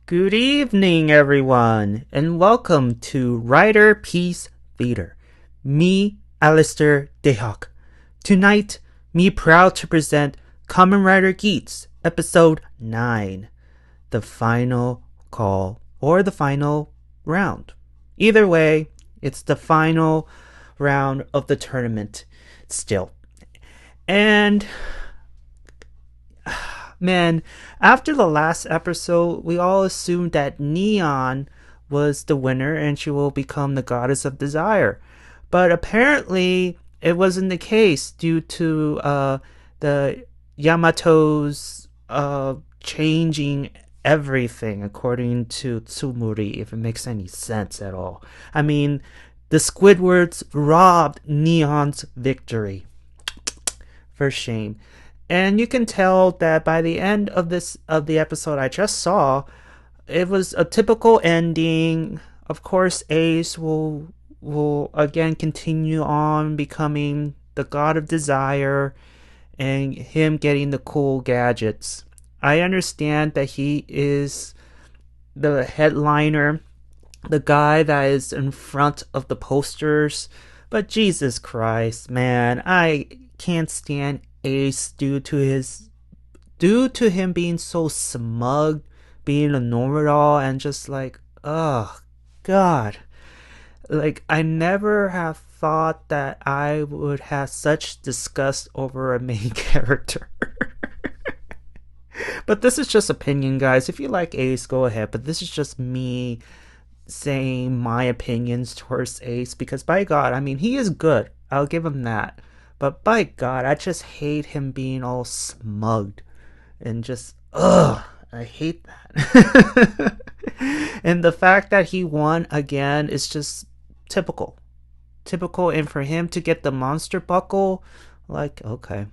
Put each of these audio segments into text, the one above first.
Good evening, everyone, and welcome to Riderpiece Theater. Me, Alistair Dayhawk. Tonight, me proud to present Kamen Rider Geats, Episode 9, the final call, or the final round. Either way, it's the final round of the tournament still. And man, after the last episode, we all assumed that Neon was the winner and she will become the goddess of desire. But apparently, it wasn't the case due to the Yamato's changing everything according to Tsumuri, if it makes any sense at all. I mean, the Squidwards robbed Neon's victory. For shame. And you can tell that by the end of the episode I just saw, it was a typical ending. Of course, Ace will again continue on becoming the god of desire and him getting the cool gadgets. I understand that he is the headliner, the guy that is in front of the posters, but Jesus Christ, man, I can't stand Ace due to him being so smug, being a know-it-all, and just like, oh God, like I never have thought that I would have such disgust over a main character. But this is just opinion, guys. If you like Ace, go ahead. But this is just me saying my opinions towards Ace because by God, I mean he is good. I'll give him that. But by God, I just hate him being all smugged and just I hate that. And the fact that he won again is just typical. Typical, and for him to get the monster buckle, like, okay,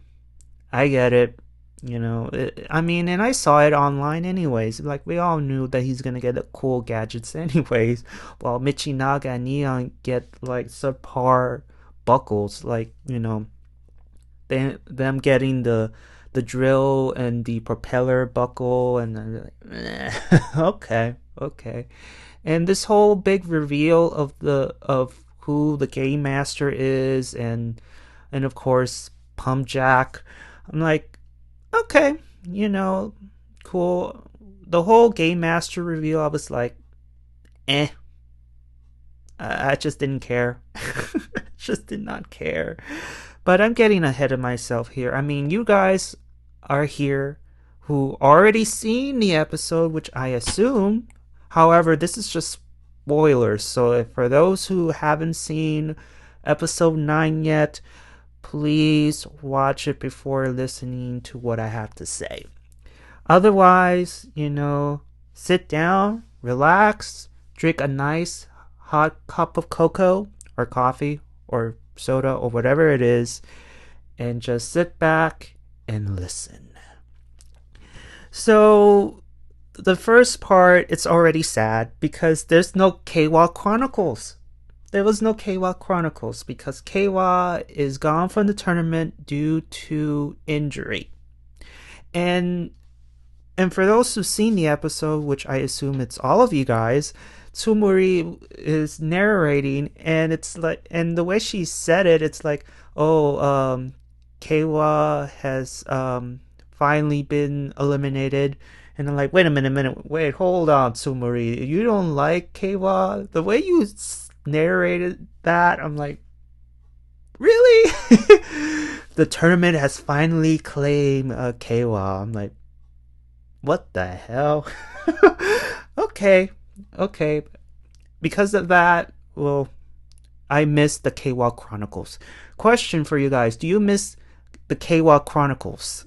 I get it. I mean, and I saw it online anyways. Like, we all knew that he's gonna get the cool gadgets anyways, while Michinaga and Neon get, like, subpar buckles, like, them getting the drill and the propeller buckle, and I'm like, okay. And this whole big reveal of who the game master is, and of course Pump Jack, I'm like, okay, cool. The whole game master reveal, I was like, eh. I just didn't care. Just did not care. But I'm getting ahead of myself here. I mean, you guys are here who already seen the episode, which I assume. However, this is just spoilers. So for those who haven't seen episode 9 yet, please watch it before listening to what I have to say. Otherwise, sit down, relax, drink a nice hot cup of cocoa or coffee or soda or whatever it is, and just sit back and listen. So, the first part, it's already sad because there's no Keiwa Chronicles. There was no Keiwa Chronicles because Keiwa is gone from the tournament due to injury. And for those who've seen the episode, which I assume it's all of you guys, Tsumuri is narrating, and it's like, and the way she said it, it's like, Keiwa has finally been eliminated, and I'm like, wait a minute, wait, hold on, Tsumuri, you don't like Keiwa? The way you narrated that, I'm like, really? The tournament has finally claimed Keiwa. I'm like, what the hell? Okay. Because of that, well, I miss the Keiwa Chronicles. Question for you guys: do you miss the Keiwa Chronicles?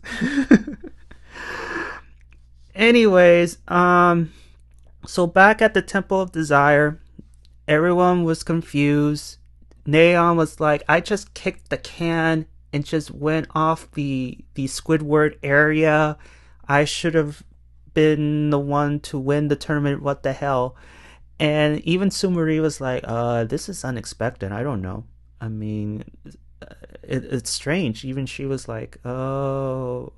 Anyways, so back at the Temple of Desire, everyone was confused. Neon was like, I just kicked the can and just went off the Squidward area. I should have been the one to win the tournament. What the hell? And even Sumari was like, this is unexpected. I don't know. I mean, it's strange. Even she was like, oh,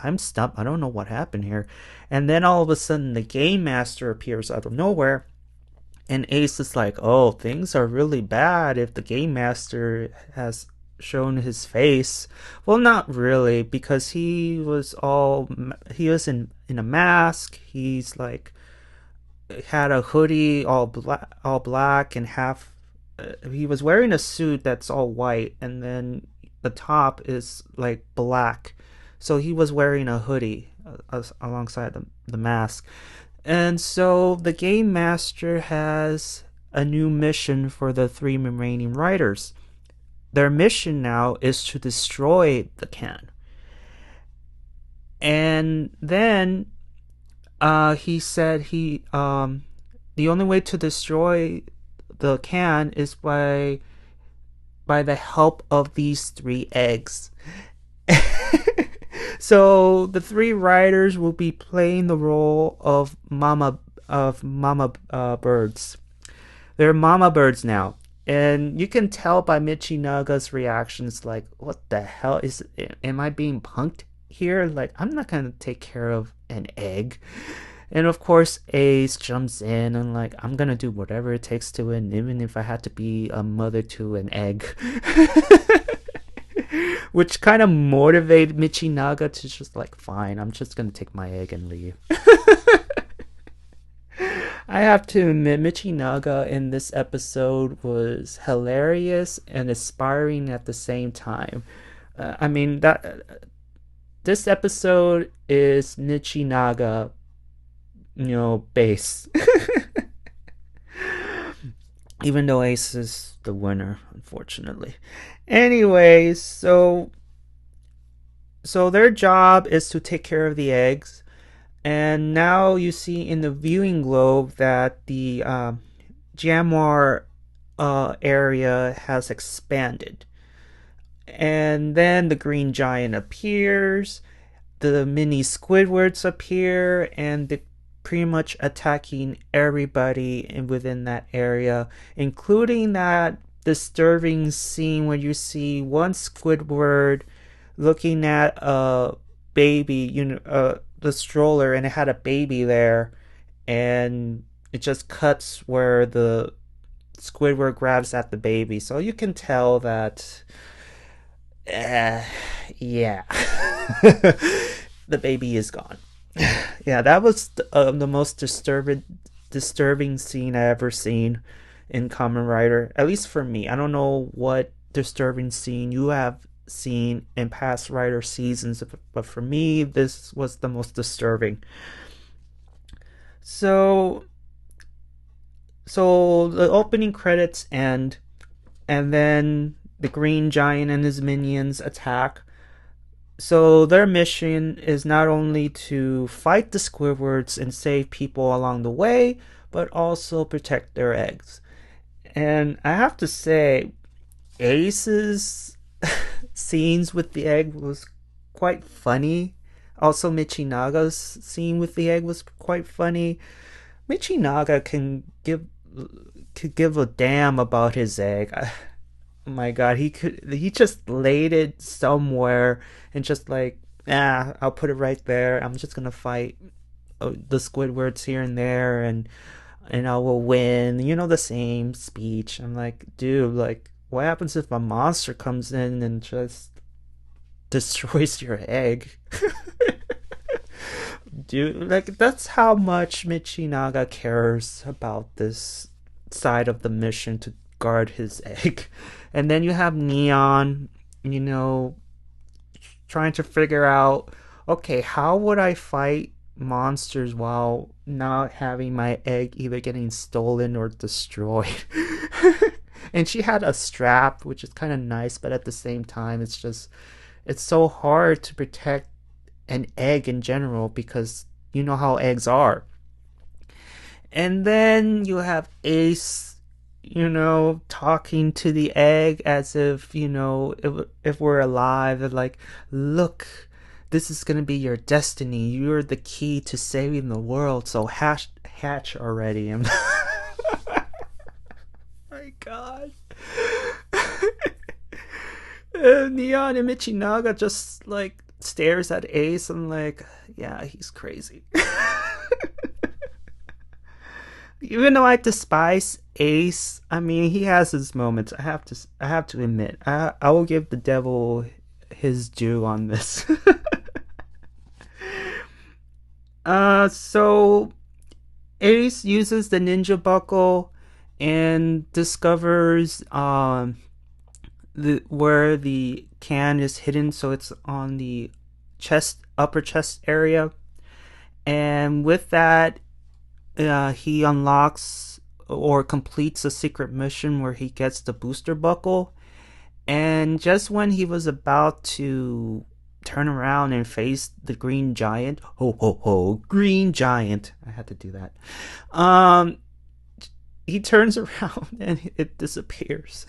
I'm stumped. I don't know what happened here. And then all of a sudden, the game master appears out of nowhere. And Ace is like, oh, things are really bad if the game master has shown his face. Well, not really, because he was in a mask. He's like had a hoodie all black and half. He was wearing a suit that's all white, and then the top is like black. So he was wearing a hoodie alongside the mask. And so the game master has a new mission for the three remaining riders. Their mission now is to destroy the can. And then he said the only way to destroy the can is by the help of these three eggs. So the three riders will be playing the role of mama birds. They're mama birds now, and you can tell by Michinaga's reactions, like, what the hell am I being punked here? Like, I'm not gonna take care of an egg. And of course, Ace jumps in and like, I'm gonna do whatever it takes to win, even if I had to be a mother to an egg. Which kind of motivated Michinaga to just like, fine, I'm just gonna take my egg and leave. I have to admit, Michinaga in this episode was hilarious and inspiring at the same time. I mean, that this episode is Michinaga, base. Even though Ace is the winner, unfortunately. Anyways, so their job is to take care of the eggs. And now you see in the viewing globe that the Jamwar area has expanded. And then the green giant appears, the mini Squidwards appear, and they're pretty much attacking everybody within that area, including that disturbing scene where you see one Squidward looking at a baby, the stroller, and it had a baby there, and it just cuts where the Squidward grabs at the baby. So you can tell that, yeah, the baby is gone. Yeah, that was the most disturbing scene I ever seen in Kamen Rider, at least for me. I don't know what disturbing scene you have seen in past Rider seasons, but for me, this was the most disturbing. So the opening credits end, and then the Green Giant and his minions attack. So their mission is not only to fight the Squidwards and save people along the way, but also protect their eggs. And I have to say, Ace's scenes with the egg was quite funny. Also, Michinaga's scene with the egg was quite funny. Michinaga could give a damn about his egg. Oh my god, he just laid it somewhere and just like, I'll put it right there. I'm just gonna fight the Squidwards here and there, and I will win. The same speech. I'm like, dude, like, what happens if a monster comes in and just destroys your egg? Dude, like, that's how much Michinaga cares about this side of the mission, to guard his egg. And then you have Neon, trying to figure out, okay, how would I fight monsters while not having my egg either getting stolen or destroyed? And she had a strap, which is kind of nice, but at the same time, it's so hard to protect an egg in general, because you know how eggs are. And then you have Ace, talking to the egg as if, if we're alive. They're like, look, this is going to be your destiny. You're the key to saving the world. So hatch already. And my god. Neon and Michinaga just like stares at Ace. I'm like, yeah, he's crazy. Even though I despise Ace, I mean, he has his moments. I have to admit, I will give the devil his due on this. So Ace uses the ninja buckle and discovers where the can is hidden, so it's on the upper chest area, and with that, he unlocks or completes a secret mission where he gets the booster buckle. And just when he was about to turn around and face the green giant, ho ho ho, green giant, I had to do that. He turns around and it disappears.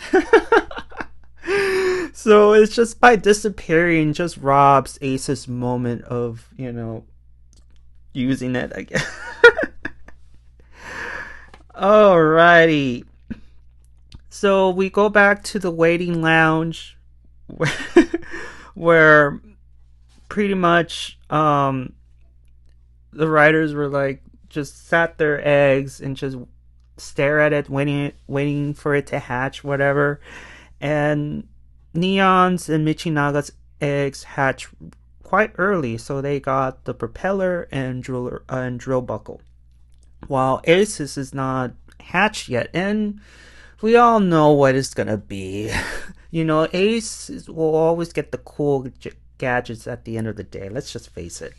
So it's just by disappearing, just robs Ace's moment of, using it, I guess. Alrighty. So we go back to the waiting lounge where pretty much the writers were like just sat their eggs and just stare at it, waiting for it to hatch, whatever. And Neon's and Michinaga's eggs hatch quite early, so they got the propeller and drill buckle, while Ace's is not hatched yet, and we all know what it's gonna be. Ace will always get the cool gadgets at the end of the day. Let's just face it.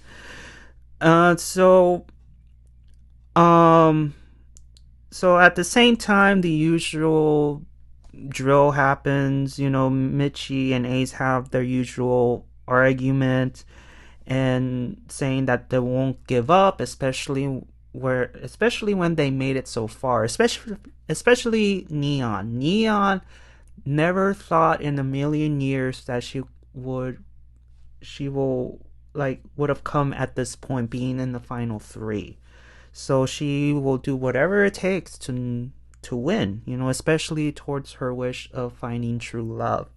So at the same time, the usual drill happens. Michi and Ace have their usual argument and saying that they won't give up, especially when they made it so far. Especially Neon. Neon never thought in a million years that she would have come at this point, being in the final three. So she will do whatever it takes to win, especially towards her wish of finding true love.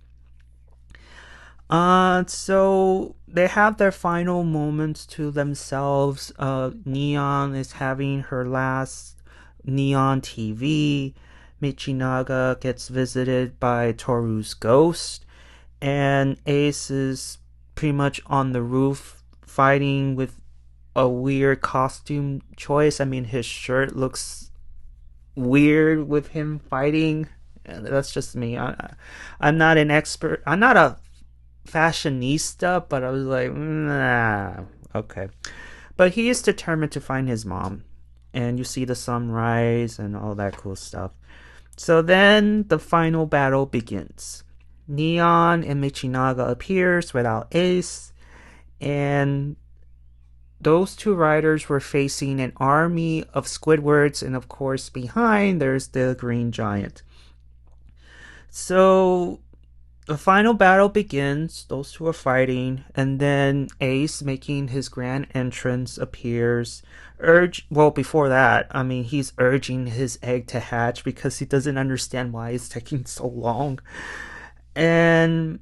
So they have their final moments to themselves. Neon is having her last neon TV. Michinaga gets visited by Toru's ghost, and Ace is pretty much on the roof fighting with a weird costume choice. I mean, his shirt looks weird with him fighting. That's just me. I'm not an expert. I'm not a fashionista, but I was like, nah, okay. But he is determined to find his mom, and you see the sunrise and all that cool stuff. So then the final battle begins. Neon and Michinaga appears without Ace, and those two riders were facing an army of Squidwards, and of course behind there's the Green Giant. So the final battle begins. Those two are fighting, and then Ace, making his grand entrance, appears. Before that, I mean, he's urging his egg to hatch because he doesn't understand why it's taking so long. And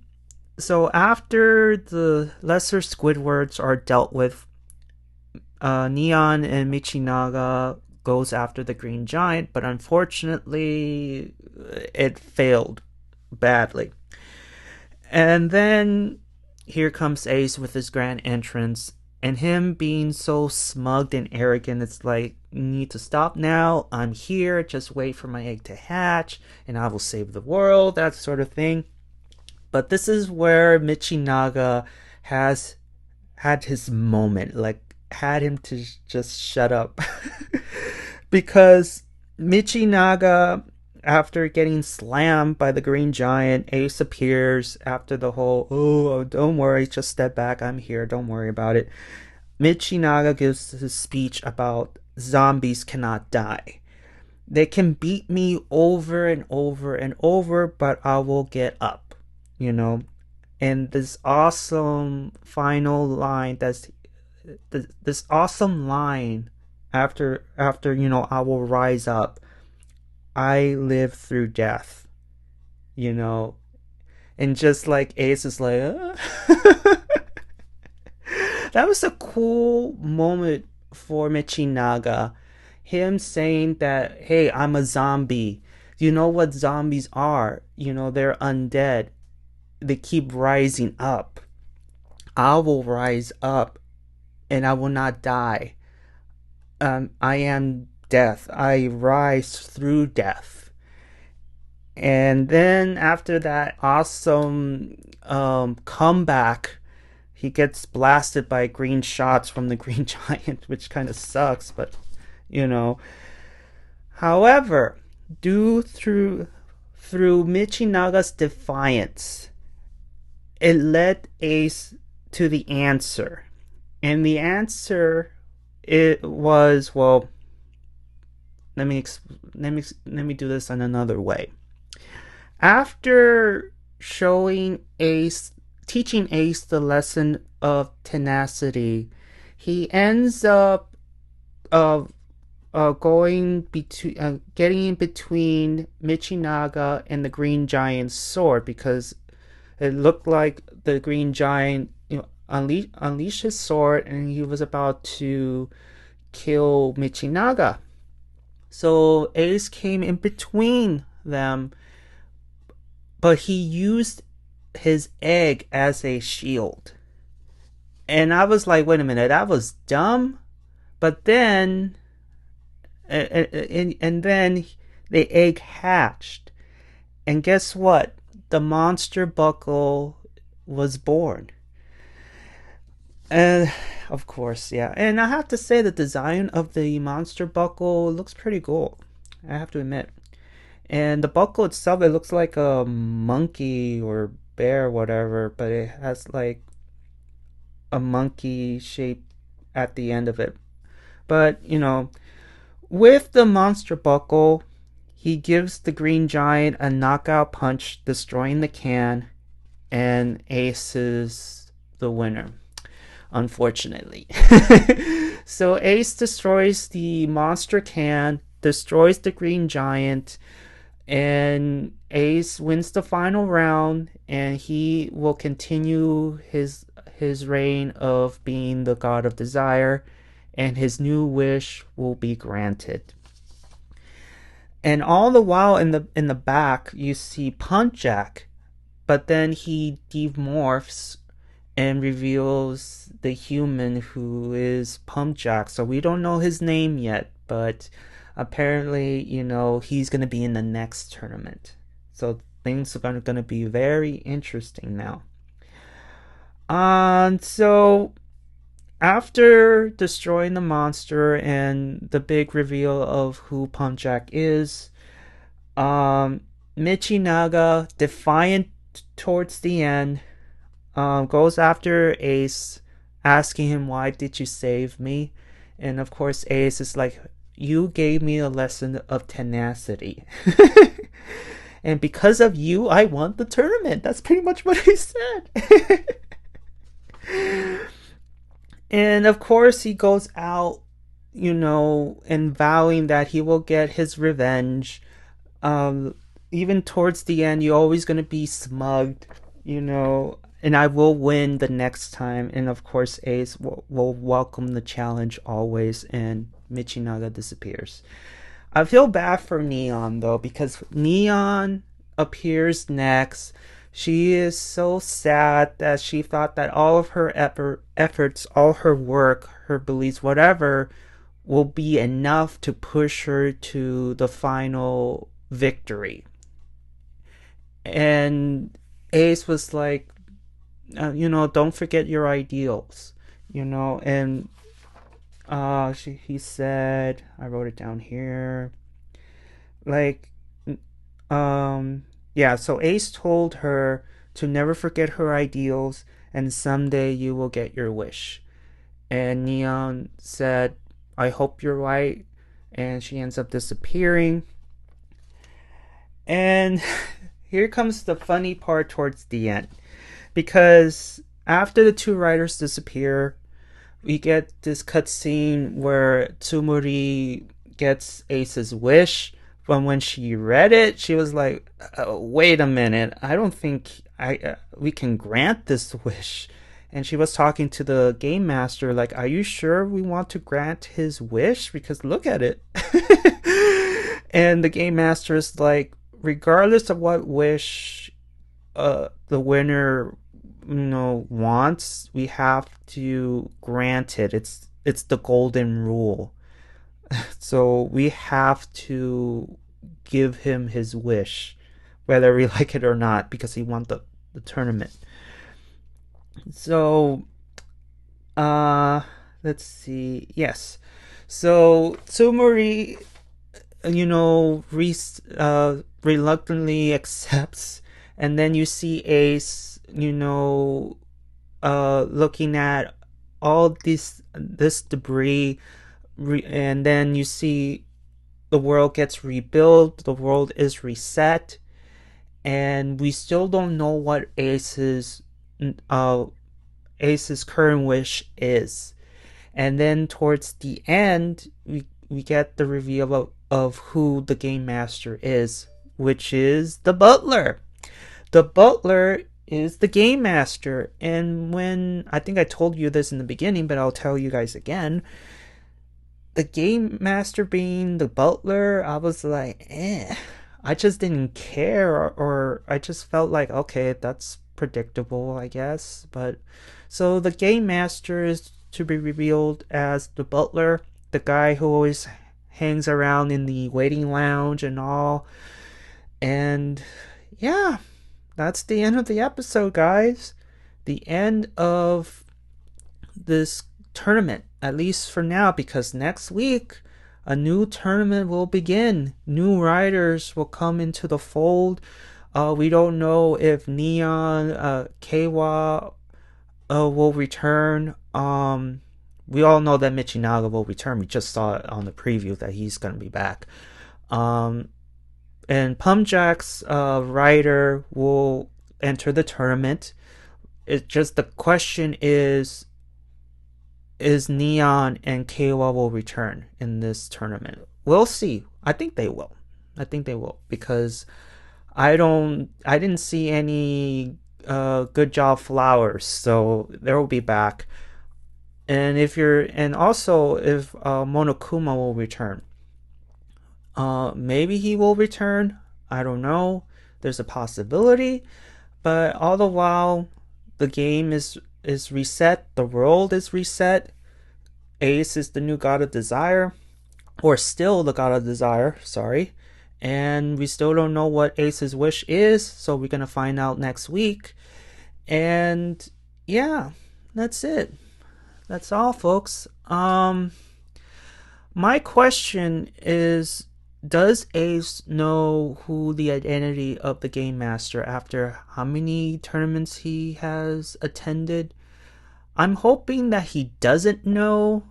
so after the lesser Squidwards are dealt with, Neon and Michinaga goes after the Green Giant, but unfortunately it failed badly. And then here comes Ace with his grand entrance, and him being so smug and arrogant. It's like, you need to stop now. I'm here. Just wait for my egg to hatch, and I will save the world. That sort of thing. But this is where Michinaga has had his moment. Like, had him to just shut up. Because Michinaga, after getting slammed by the Green Giant, Ace appears after the whole, oh, don't worry, just step back, I'm here, don't worry about it. Michinaga gives his speech about zombies cannot die. They can beat me over and over and over, but I will get up, And this awesome final line, this awesome line after I will rise up. I live through death, and just like Ace is like, That was a cool moment for Michinaga. Him saying that, hey, I'm a zombie. You know what zombies are? They're undead. They keep rising up. I will rise up and I will not die. I am death. I rise through death. And then after that awesome comeback, he gets blasted by green shots from the Green Giant, which kind of sucks, but you know. However, due through Michinaga's defiance, it led Ace to the answer. And the answer it was, well, let me do this in another way. After teaching Ace the lesson of tenacity, he ends up getting in between Michinaga and the Green Giant's sword, because it looked like the Green Giant unleashed his sword and he was about to kill Michinaga. So Ace came in between them, but he used his egg as a shield. And I was like, wait a minute, that was dumb. But then, and then the egg hatched. And guess what? The monster buckle was born. And of course, yeah. And I have to say, the design of the monster buckle looks pretty cool, I have to admit. And the buckle itself, it looks like a monkey or bear or whatever, but it has like a monkey shape at the end of it. But, with the monster buckle, he gives the Green Giant a knockout punch, destroying the can, and Ace is the winner, unfortunately. So Ace destroys the monster can, destroys the Green Giant, and Ace wins the final round, and he will continue his reign of being the God of Desire, and his new wish will be granted. And all the while in the back you see Punch-Jack, but then he demorphs and reveals the human who is Punch-Jack. So we don't know his name yet, but apparently, he's going to be in the next tournament. So things are going to be very interesting now. So after destroying the monster and the big reveal of who Punch-Jack is, Michinaga, defiant towards the end, goes after Ace, asking him, why did you save me? And of course Ace is like, you gave me a lesson of tenacity. And because of you, I won the tournament. That's pretty much what he said. And of course he goes out, and vowing that he will get his revenge. Even towards the end, you're always going to be smugged, and I will win the next time. And of course Ace will welcome the challenge always, and Michinaga disappears. I feel bad for Neon though, because Neon appears next. She is so sad that she thought that all of her efforts, all her work, her beliefs, whatever, will be enough to push her to the final victory. And Ace was like, don't forget your ideals, and he said, I wrote it down here, like, so Ace told her to never forget her ideals, and someday you will get your wish. And Neon said, I hope you're right, and she ends up disappearing. And here comes the funny part towards the end, because after the two riders disappear, we get this cutscene where Tsumuri gets Ace's wish. But when she read it, she was like, wait a minute, I don't think we can grant this wish. and she was talking to the game master like, are you sure we want to grant his wish, because look at it. And the game master is like, regardless of what wish the winner wants, we have to grant it. It's the golden rule. So we have to give him his wish, whether we like it or not, because he won the tournament. So let's see. Yes. So Tsumori, reluctantly accepts, and then you see Ace, looking at all this debris, and then you see the world gets rebuilt, the world is reset, and we still don't know what Ace's current wish is. And then towards the end, we get the reveal of who the game master is, which is the butler. The butler is the game master. And when, I think I told you this in the beginning, but I'll tell you guys again, the game master being the butler, I was like, I just didn't care, or I just felt like, okay, that's predictable, I guess. But so the game master is to be revealed as the butler, the guy who always hangs around in the waiting lounge and all. And yeah, that's the end of the episode, guys. The end of this tournament, at least for now, because next week a new tournament will begin. New riders will come into the fold. We don't know if Neon, Keiwa will return. We all know that Michinaga will return. We just saw it on the preview that he's going to be back. And Pumjack's rider will enter the tournament. It's just the question is Neon and Keiwa will return in this tournament? We'll see. I think they will. Because I didn't see any good job flowers, so they will be back. And also if Monokuma will return. Maybe he will return. I don't know. There's a possibility, but all the while the game is reset, the world is reset. Ace is the new god of desire, or still the god of desire, sorry. And we still don't know what Ace's wish is, so we're gonna find out next week. And yeah, that's it. That's all, folks. My question is, does Ace know who the identity of the game master after how many tournaments he has attended? I'm hoping that he doesn't know,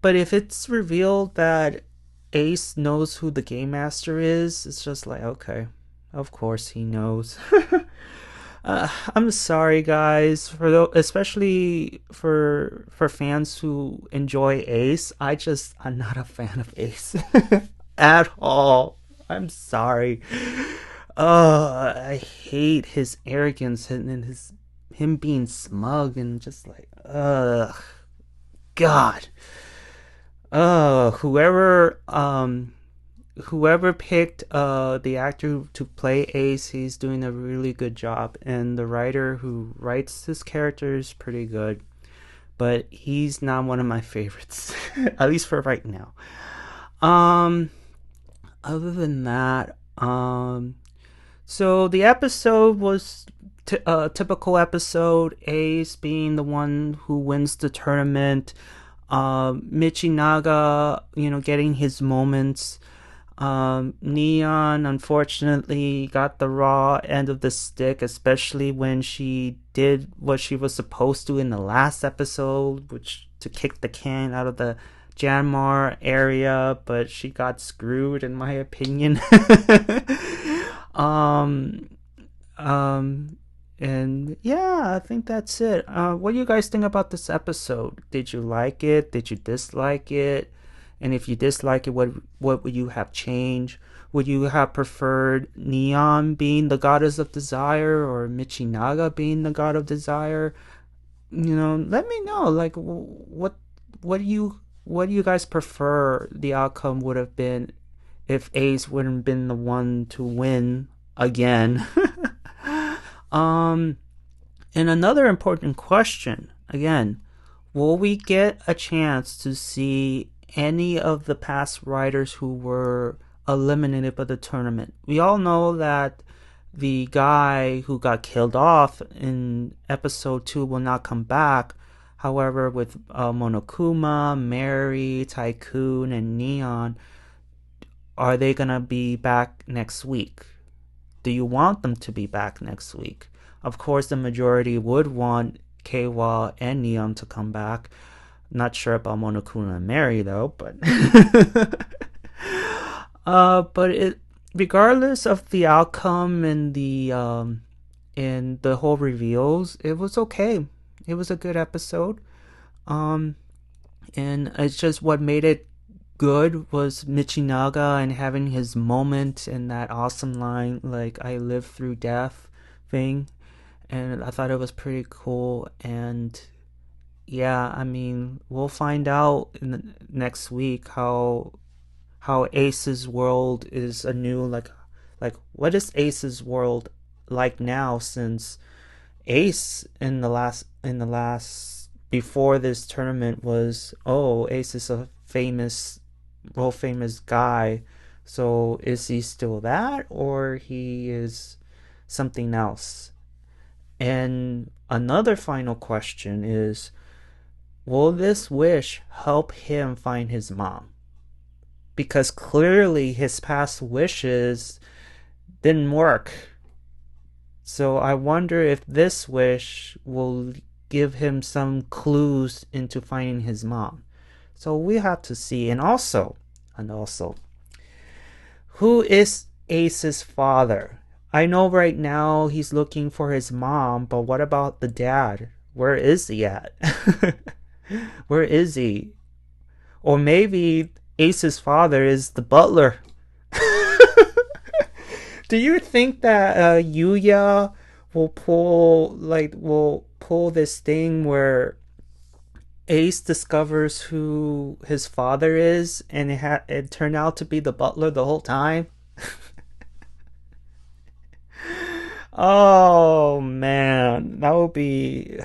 but if it's revealed that Ace knows who the game master is, it's just like, okay, of course he knows. I'm sorry, guys, especially for fans who enjoy Ace. I'm not a fan of Ace at all. I'm sorry. I hate his arrogance and him being smug and just like, God. Whoever picked the actor to play Ace, he's doing a really good job, and the writer who writes his character is pretty good, but he's not one of my favorites, at least for right now. Other than that, so the episode was a typical episode. Ace being the one who wins the tournament. Michinaga, getting his moments. Neon unfortunately got the raw end of the stick, especially when she did what she was supposed to in the last episode, which to kick the can out of the Janmar area, but she got screwed in my opinion. And yeah, I think that's it. What do you guys think about this episode? Did you like it? Did you dislike it? And if you dislike it, what would you have changed? Would you have preferred Neon being the goddess of desire or Michinaga being the god of desire? let me know, like, what do you guys prefer the outcome would have been if Ace wouldn't been the one to win again. um, and another important question again: will we get a chance to see any of the past riders who were eliminated by the tournament? We all know that the guy who got killed off in episode 2 will not come back. However, with Monokuma, Mary, Tycoon, and Neon, are they gonna be back next week? Do you want them to be back next week? Of course, the majority would want Keiwa and Neon to come back. Not sure about Monokuma and Mary though, but regardless of the outcome and the whole reveals, it was okay. It was a good episode. And it's just what made it good was Michinaga and having his moment and that awesome line, like, I live through death thing. And I thought it was pretty cool. And yeah, I mean, we'll find out in the next week how Ace's world is a new, like what is Ace's world like now, since Ace in the last before this tournament was, oh, Ace is a world famous guy. So is he still that, or he is something else? And another final question is, will this wish help him find his mom? Because clearly his past wishes didn't work. So I wonder if this wish will give him some clues into finding his mom. So we have to see. And also, who is Ace's father? I know right now he's looking for his mom, but what about the dad? Where is he at? Where is he? Or maybe Ace's father is the butler. Do you think that Yuya will pull this thing where Ace discovers who his father is, and it turned out to be the butler the whole time? Oh man, that would be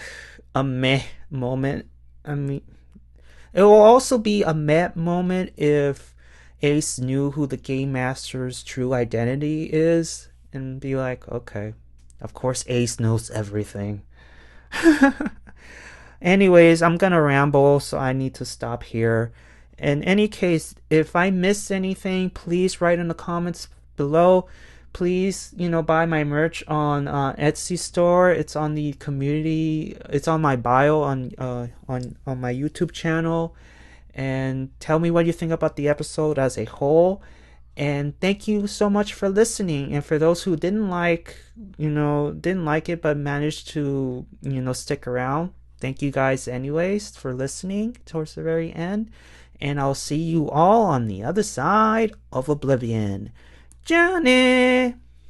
a meh moment. I mean, it will also be a meh moment if Ace knew who the Game Master's true identity is and be like, okay, of course Ace knows everything. Anyways, I'm gonna ramble, so I need to stop here. In any case, if I missed anything, please write in the comments below. Please, buy my merch on Etsy store. It's on the community. It's on my bio on my YouTube channel. And tell me what you think about the episode as a whole. And thank you so much for listening. And for those who didn't like it but managed to stick around, thank you guys anyways for listening towards the very end. And I'll see you all on the other side of Oblivion. Johnny!